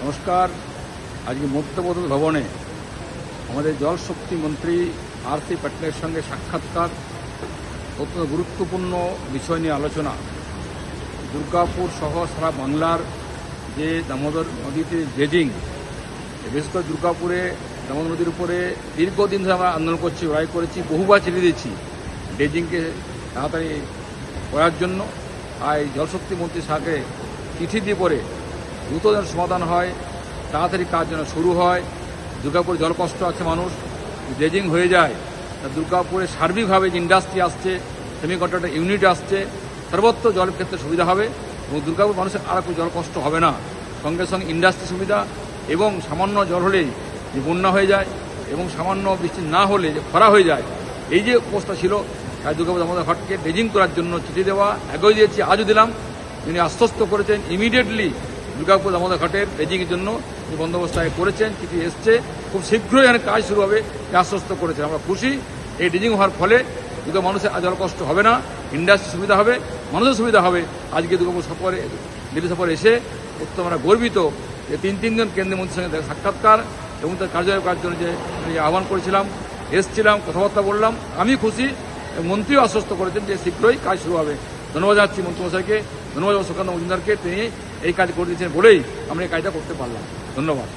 নমস্কার। আজকে মধ্যপ্রদেশ ভবনে আমাদের জলশক্তি মন্ত্রী আরসি পাটনের সঙ্গে সাক্ষাৎকার, অত্যন্ত গুরুত্বপূর্ণ বিষয় নিয়ে আলোচনা। দুর্গাপুর সহ সারা বাংলার যে দামোদর নদীতে ড্রেজিং, বিশেষ করে দুর্গাপুরে দামোদর নদীর উপরে দীর্ঘদিন ধরে আমরা আন্দোলন করছি, লড়াই করেছি, বহুবার ছেড়ে দিয়েছি ড্রেজিংকে তাড়াতাড়ি করার জন্য। আর জলশক্তি মন্ত্রী সাহেবকে চিঠি দিয়ে পরে দ্রুত যেন সমাধান হয়, তাড়াতাড়ি কাজ যেন শুরু হয়। দুর্গাপুরে জল কষ্ট আছে, মানুষ ড্রেজিং হয়ে যায়। দুর্গাপুরে সার্বিকভাবে যে ইন্ডাস্ট্রি আসছে, সেমিকন্ডাক্টর ইউনিট আসছে, সর্বত্র জলের ক্ষেত্রে সুবিধা হবে এবং দুর্গাপুর মানুষের আর কোনো জল কষ্ট হবে না। সঙ্গে সঙ্গে ইন্ডাস্ট্রি সুবিধা এবং সামান্য জল হলেই যে বন্যা হয়ে যায় এবং সামান্য বৃষ্টি না হলে যে খরা হয়ে যায়, এই যে অবস্থা ছিল, দুর্গাপুর দামোদর ঘাটকে ড্রেজিং করার জন্য চিঠি দেওয়া আগেও দিয়েছি, আজও দিলাম। তিনি আশ্বস্ত করেছেন ইমিডিয়েটলি দুর্গাপুর দামোদর ঘাটের ড্রেজিংয়ের জন্য যে বন্দোবস্ত করেছেন, চিঠি এসছে, খুব শীঘ্রই এখানে কাজ শুরু হবে আশ্বস্ত করেছেন। আমরা খুশি। এই ড্রেজিং হওয়ার ফলে দুর্গা মানুষের জল কষ্ট হবে না, ইন্ডাস্ট্রি সুবিধা হবে, মানুষের সুবিধা হবে। আজকে দুর্গাপুর সফরে, দিল্লি সফরে এসে অত্যন্ত আমরা গর্বিত যে তিন জন কেন্দ্রীয় মন্ত্রীর সঙ্গে সাক্ষাৎকার এবং তার কার্যালয় করার জন্য যে আহ্বান করেছিলাম, এসছিলাম, কথাবার্তা বললাম। আমি খুশি, মন্ত্রীও আশ্বস্ত করেছেন যে শীঘ্রই কাজ শুরু হবে। ধন্যবাদ জানাচ্ছি মন্ত্রীমশাইকে, ধন্যবাদ সুকান্ত মজুমদারকে, তিনি এই কাজ করে দিয়েছেন বলেই আমরা এই কাজটা করতে পারলাম। ধন্যবাদ।